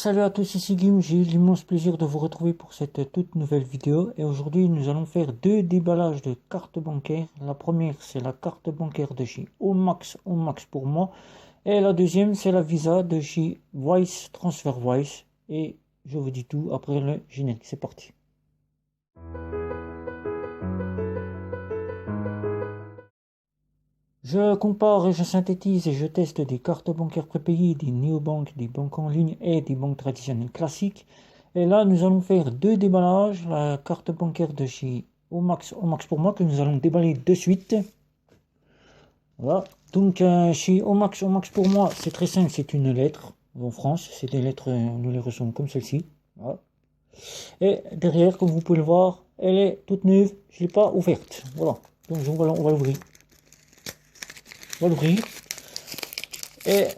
salut à tous, ici Guim, j'ai l'immense plaisir de vous retrouver pour cette toute nouvelle vidéo et aujourd'hui nous allons faire deux déballages de cartes bancaires. La première c'est la carte bancaire de chez Omax pour moi et la deuxième c'est la Visa de chez Wise TransferWise et je vous dis tout après le générique, c'est parti. Je compare et je synthétise et je teste des cartes bancaires prépayées, des néobanques, des banques en ligne et des banques traditionnelles classiques. Et là, nous allons faire deux déballages. La carte bancaire de chez Omax pour moi que nous allons déballer de suite. Voilà. Donc, chez Omax pour moi, c'est très simple, c'est une lettre. En France, c'est des lettres, nous les recevons comme celle-ci. Voilà. Et derrière, comme vous pouvez le voir, elle est toute neuve. Je ne l'ai pas ouverte. Voilà. Donc, on va l'ouvrir. On va l'ouvrir et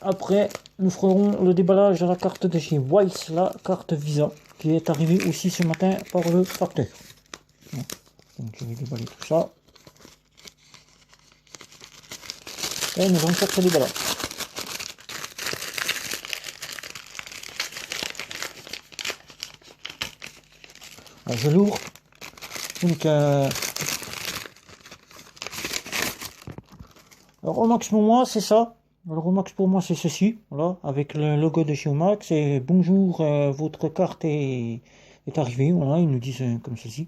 après nous ferons le déballage de la carte de chez Wise, la carte Visa qui est arrivée aussi ce matin par le facteur. Donc je vais déballer tout ça et nous allons faire ce déballage. Alors, je l'ouvre. Donc alors Omax pour moi c'est ça. Alors Omax pour moi c'est ceci, voilà, avec le logo de chez Omax et bonjour, votre carte est arrivée, voilà, ils nous disent comme ceci.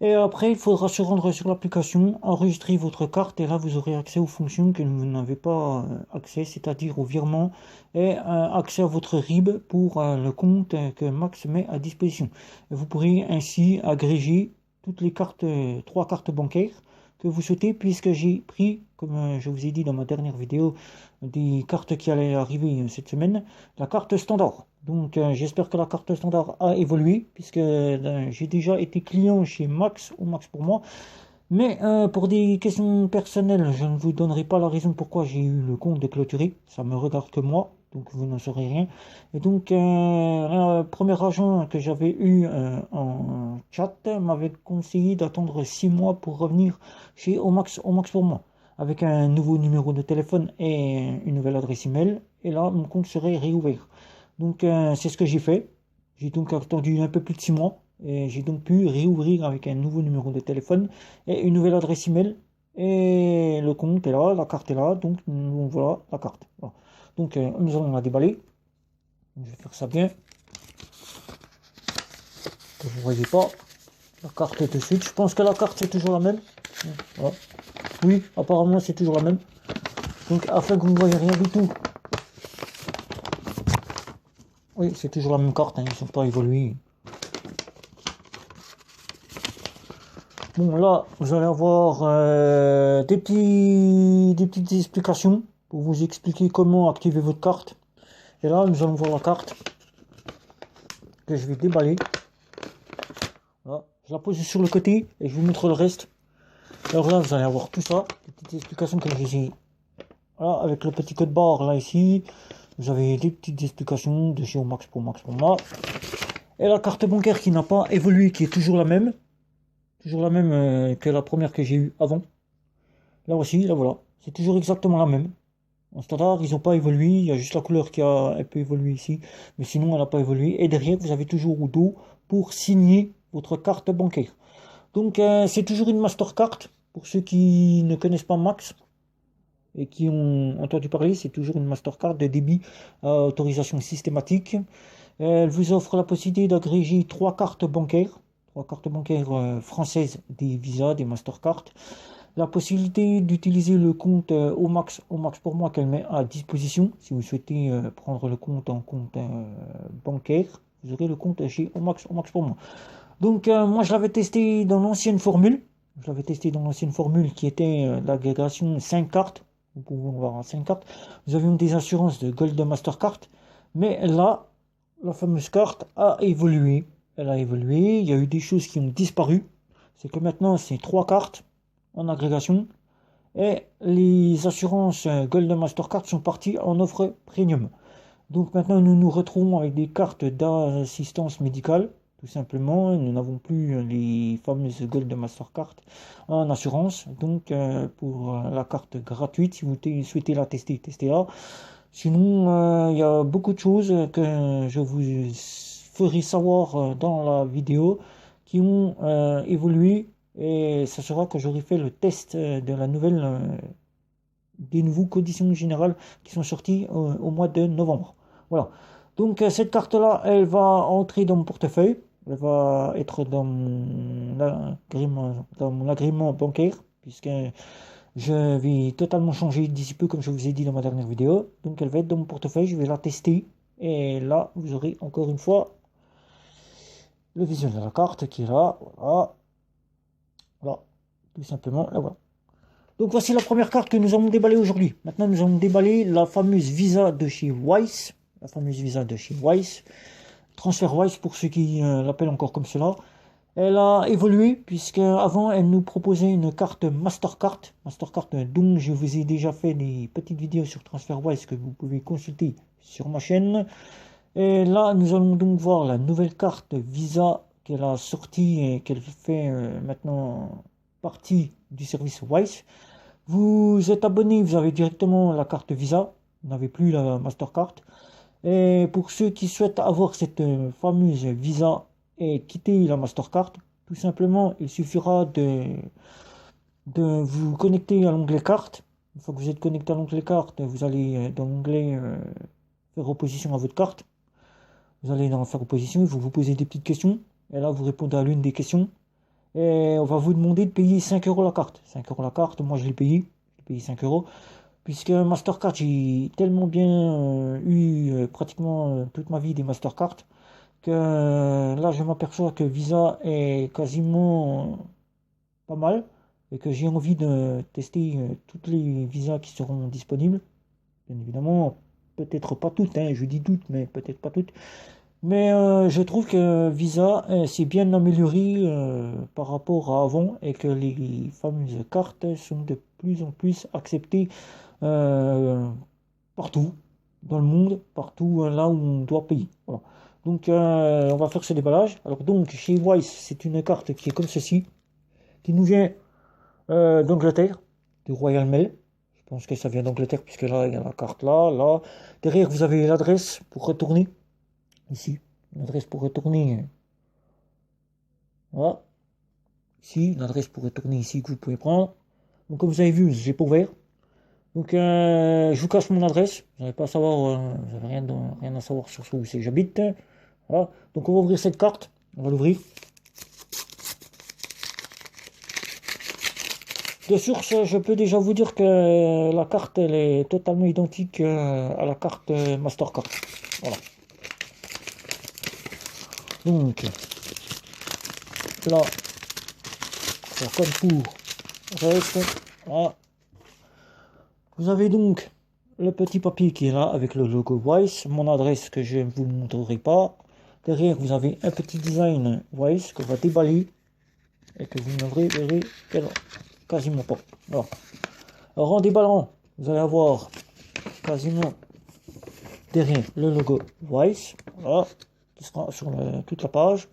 Et après il faudra se rendre sur l'application, enregistrer votre carte et là vous aurez accès aux fonctions que vous n'avez pas accès, c'est-à-dire au virement et accès à votre RIB pour le compte que Max met à disposition. Et vous pourrez ainsi agréger toutes les cartes, 3 cartes bancaires que vous souhaitez, puisque j'ai pris, comme je vous ai dit dans ma dernière vidéo, des cartes qui allaient arriver cette semaine, la carte standard. Donc j'espère que la carte standard a évolué, puisque j'ai déjà été client chez Max pour moi. Mais pour des questions personnelles, je ne vous donnerai pas la raison pourquoi j'ai eu le compte de clôturé. Ça me regarde que moi, donc vous n'en saurez rien. Et donc, le premier agent que j'avais eu en chat m'avait conseillé d'attendre 6 mois pour revenir chez Omax pour moi, avec un nouveau numéro de téléphone et une nouvelle adresse email. Et là, mon compte serait réouvert. Donc, c'est ce que j'ai fait. J'ai donc attendu un peu plus de 6 mois. Et j'ai donc pu réouvrir avec un nouveau numéro de téléphone et une nouvelle adresse email. Et le compte est là, la carte est là. Donc, voilà la carte. Voilà. Donc, nous allons la déballer. Je vais faire ça bien. Que vous ne voyez pas la carte tout de suite. Je pense que la carte c'est toujours la même. Voilà. Oui, apparemment c'est toujours la même. Donc, afin que vous ne voyez rien du tout. Oui, c'est toujours la même carte. Hein, ils ne sont pas évolués. Bon, là, vous allez avoir des petites explications pour vous expliquer comment activer votre carte. Et là, nous allons voir la carte que je vais déballer. Voilà. Je la pose sur le côté et je vous montre le reste. Alors là, vous allez avoir tout ça, des petites explications comme je dis. Voilà, avec le petit code barre là ici, vous avez des petites explications de chez Omax pour moi. Et la carte bancaire qui n'a pas évolué, qui est toujours la même. Toujours la même que la première que j'ai eue avant. Là aussi, là voilà. C'est toujours exactement la même. En standard, ils n'ont pas évolué. Il y a juste la couleur qui a un peu évolué ici. Mais sinon, elle n'a pas évolué. Et derrière, vous avez toujours au dos pour signer votre carte bancaire. Donc, c'est toujours une Mastercard. Pour ceux qui ne connaissent pas Max et qui ont entendu parler, c'est toujours une Mastercard de débit à autorisation systématique. Elle vous offre la possibilité d'agréger 3 cartes bancaires. 3 cartes bancaires françaises, des Visa, des Mastercard. La possibilité d'utiliser le compte Omax pour moi qu'elle met à disposition. Si vous souhaitez prendre le compte en compte bancaire, vous aurez le compte chez Omax pour moi. Donc moi je l'avais testé dans l'ancienne formule. Qui était l'agrégation 5 cartes. Vous pouvez voir 5 cartes. Nous avions des assurances de Gold Mastercard. Mais là, la fameuse carte a évolué. Elle a évolué. Il y a eu des choses qui ont disparu. C'est que maintenant, c'est 3 cartes en agrégation. Et les assurances Gold Mastercard sont parties en offre premium. Donc maintenant, nous nous retrouvons avec des cartes d'assistance médicale. Tout simplement, nous n'avons plus les fameuses Gold Mastercard en assurance. Donc, pour la carte gratuite, si vous souhaitez la tester, testez-la. Sinon, il y a beaucoup de choses que je vous ferai savoir dans la vidéo qui ont évolué et ça sera que j'aurai fait le test de la nouvelle, des nouveaux conditions générales qui sont sorties au mois de novembre. Voilà. Donc cette carte-là, elle va entrer dans mon portefeuille. Elle va être dans mon agrément bancaire, puisque je vais totalement changer d'ici peu, comme je vous ai dit dans ma dernière vidéo. Donc elle va être dans mon portefeuille, je vais la tester. Et là, vous aurez encore une fois le visuel de la carte qui est là. Voilà. Voilà. Tout simplement, là voilà. Donc voici la première carte que nous allons déballer aujourd'hui. Maintenant, nous allons déballer la fameuse Visa de chez Wise. La fameuse Visa de chez Wise. Transfer Wise pour ceux qui l'appellent encore comme cela. Elle a évolué puisque avant elle nous proposait une carte Mastercard. Mastercard dont je vous ai déjà fait des petites vidéos sur TransferWise que vous pouvez consulter sur ma chaîne. Et là nous allons donc voir la nouvelle carte Visa qu'elle a sortie et qu'elle fait maintenant partie du service Wise. Vous êtes abonné, vous avez directement la carte Visa, vous n'avez plus la Mastercard. Et pour ceux qui souhaitent avoir cette fameuse Visa et quitter la Mastercard, tout simplement, il suffira de vous connecter à l'onglet carte. Une fois que vous êtes connecté à l'onglet carte, vous allez dans l'onglet faire opposition à votre carte. Vous allez dans faire opposition, il faut vous poser des petites questions. Et là, vous répondez à l'une des questions. Et on va vous demander de payer 5 € la carte. 5 € la carte, moi je l'ai payé. J'ai payé 5 €. Puisque Mastercard, j'ai tellement bien eu pratiquement toute ma vie des Mastercard que là je m'aperçois que Visa est quasiment pas mal et que j'ai envie de tester toutes les visas qui seront disponibles. Bien évidemment, peut-être pas toutes, hein, je dis toutes, mais peut-être pas toutes. Mais je trouve que Visa s'est bien amélioré par rapport à avant et que les fameuses cartes sont de plus en plus acceptées partout dans le monde, partout là où on doit payer. Voilà. Donc on va faire ce déballage. Alors donc chez Wise, c'est une carte qui est comme ceci, qui nous vient d'Angleterre, du Royal Mail. Je pense que ça vient d'Angleterre puisque là il y a la carte là, là. Derrière vous avez l'adresse pour retourner. Ici, l'adresse pour retourner. Voilà. Ici, l'adresse pour retourner ici que vous pouvez prendre. Donc comme vous avez vu, j'ai pas ouvert. Donc je vous cache mon adresse. Vous n'avez pas à savoir, vous n'avez rien à savoir sur où c'est que j'habite. Voilà. Donc on va ouvrir cette carte. On va l'ouvrir. De source, je peux déjà vous dire que la carte elle est totalement identique à la carte Mastercard. Voilà. Donc là, c'est comme pour reste. Voilà. Vous avez donc le petit papier qui est là avec le logo Wise, mon adresse que je ne vous montrerai pas. Derrière, vous avez un petit design Wise qu'on va déballer et que vous ne verrez quasiment pas. Voilà. Alors en déballant, vous allez avoir quasiment derrière le logo Wise, voilà, qui sera sur toute la page.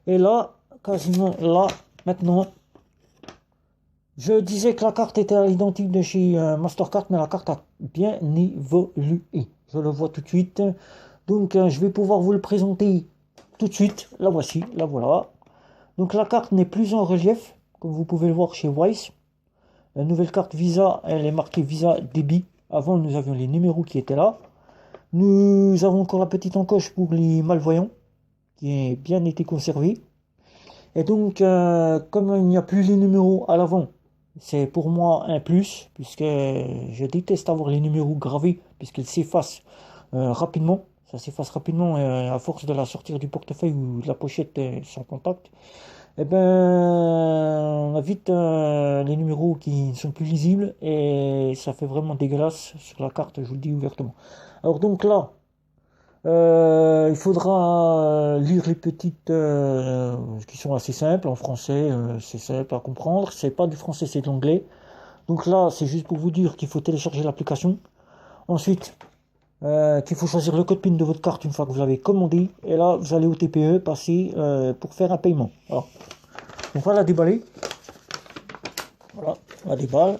Et là, quasiment là, maintenant, je disais que la carte était à l'identique de chez Mastercard, mais la carte a bien évolué. Je le vois tout de suite. Donc, je vais pouvoir vous le présenter tout de suite. La voici, la voilà. Donc, la carte n'est plus en relief, comme vous pouvez le voir chez Wise. La nouvelle carte Visa, elle est marquée Visa débit. Avant, nous avions les numéros qui étaient là. Nous avons encore la petite encoche pour les malvoyants, qui est bien été conservée. Et donc, comme il n'y a plus les numéros à l'avant, c'est pour moi un plus, puisque je déteste avoir les numéros gravés, puisqu'ils s'effacent rapidement. Ça s'efface rapidement à force de la sortir du portefeuille ou de la pochette sans contact. Et ben, on a vite les numéros qui ne sont plus lisibles et ça fait vraiment dégueulasse sur la carte, je vous le dis ouvertement. Alors donc là, il faudra lire les petites qui sont assez simples en français, c'est simple à comprendre, c'est pas du français, c'est de l'anglais. Donc là, c'est juste pour vous dire qu'il faut télécharger l'application. Ensuite, qu'il faut choisir le code PIN de votre carte une fois que vous l'avez commandé. Et là, vous allez au TPE passer pour faire un paiement. Voilà. Donc voilà, déballer. Voilà, on la déballe.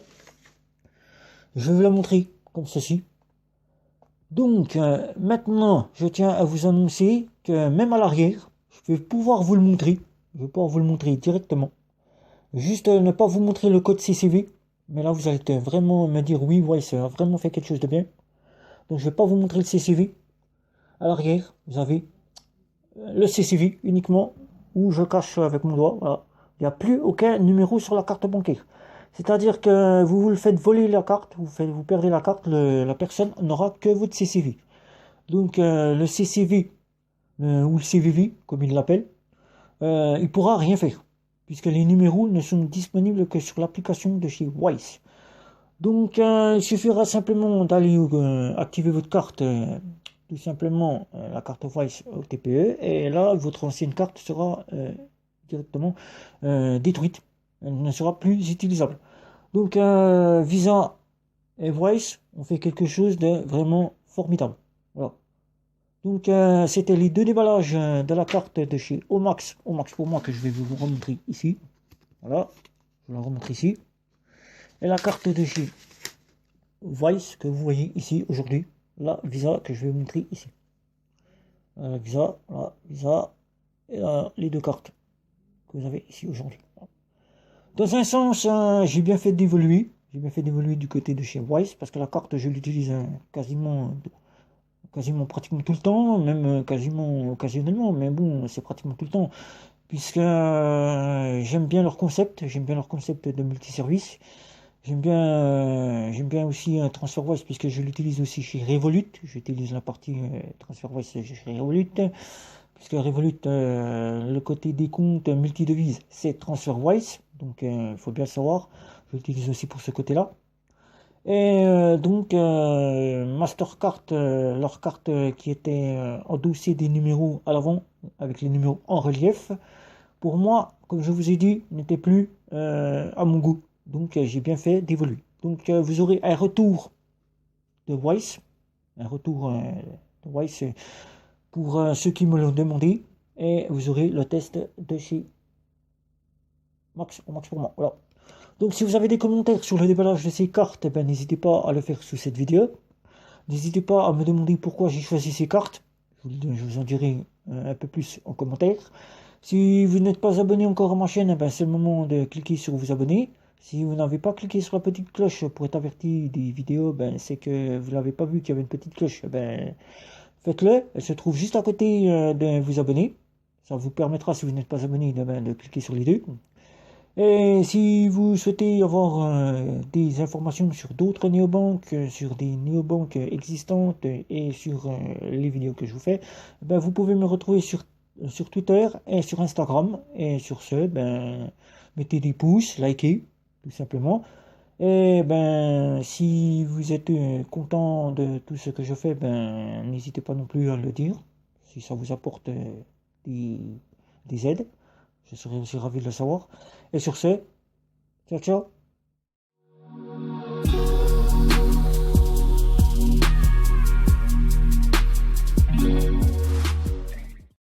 Je vais vous la montrer comme ceci. Donc, maintenant, je tiens à vous annoncer que même à l'arrière, je vais pouvoir vous le montrer. Je vais pouvoir vous le montrer directement. Juste ne pas vous montrer le code CCV. Mais là, vous allez vraiment me dire, oui, ouais, ça a vraiment fait quelque chose de bien. Donc, je ne vais pas vous montrer le CCV. À l'arrière, vous avez le CCV uniquement, où je cache avec mon doigt. Voilà. Il n'y a plus aucun numéro sur la carte bancaire. C'est-à-dire que vous le faites voler la carte, vous perdez la carte, la personne n'aura que votre CCV. Donc le CCV, ou le CVV, comme il l'appelle, il ne pourra rien faire, puisque les numéros ne sont disponibles que sur l'application de chez Wise. Donc il suffira simplement d'aller activer votre carte, tout simplement la carte Wise au TPE, et là votre ancienne carte sera directement détruite. Elle ne sera plus utilisable. Donc Visa et Wise ont fait quelque chose de vraiment formidable. Voilà. Donc c'était les deux déballages de la carte de chez Omax. Omax pour moi que je vais vous remontrer ici. Voilà, je la remontre ici. Et la carte de chez Wise que vous voyez ici aujourd'hui. La Visa que je vais vous montrer ici. La Visa et les deux cartes que vous avez ici aujourd'hui. Dans un sens, j'ai bien fait d'évoluer. J'ai bien fait d'évoluer du côté de chez Wise parce que la carte, je l'utilise quasiment pratiquement tout le temps, même quasiment occasionnellement, mais bon, c'est pratiquement tout le temps, puisque j'aime bien leur concept de multiservice. J'aime bien aussi TransferWise puisque je l'utilise aussi chez Revolut. J'utilise la partie TransferWise chez Revolut, puisque Revolut, le côté des comptes multidevises, c'est TransferWise, donc il faut bien le savoir. Je l'utilise aussi pour ce côté-là. Et donc Mastercard, leur carte qui était endossée des numéros à l'avant, avec les numéros en relief, pour moi, comme je vous ai dit, n'était plus à mon goût. Donc j'ai bien fait d'évoluer. Donc vous aurez un retour de Wise, un retour de Wise pour ceux qui me l'ont demandé, et vous aurez le test de chez Max pour moi. Voilà. Donc si vous avez des commentaires sur le déballage de ces cartes, ben, n'hésitez pas à le faire sous cette vidéo. N'hésitez pas à me demander pourquoi j'ai choisi ces cartes. Je vous en dirai un peu plus en commentaire. Si vous n'êtes pas abonné encore à ma chaîne, ben, c'est le moment de cliquer sur vous abonner. Si vous n'avez pas cliqué sur la petite cloche pour être averti des vidéos, ben, c'est que vous n'avez pas vu qu'il y avait une petite cloche. Ben, faites-le. Elle se trouve juste à côté de vous abonner. Ça vous permettra, si vous n'êtes pas abonné, de cliquer sur les deux. Et si vous souhaitez avoir des informations sur d'autres néobanques, sur des néobanques existantes et sur les vidéos que je vous fais, ben, vous pouvez me retrouver sur Twitter et sur Instagram. Et sur ce, ben, mettez des pouces, likez, tout simplement. Et ben, si vous êtes content de tout ce que je fais, ben, n'hésitez pas non plus à le dire, si ça vous apporte des, des aides. Je serais aussi ravi de le savoir. Et sur ce, ciao ciao.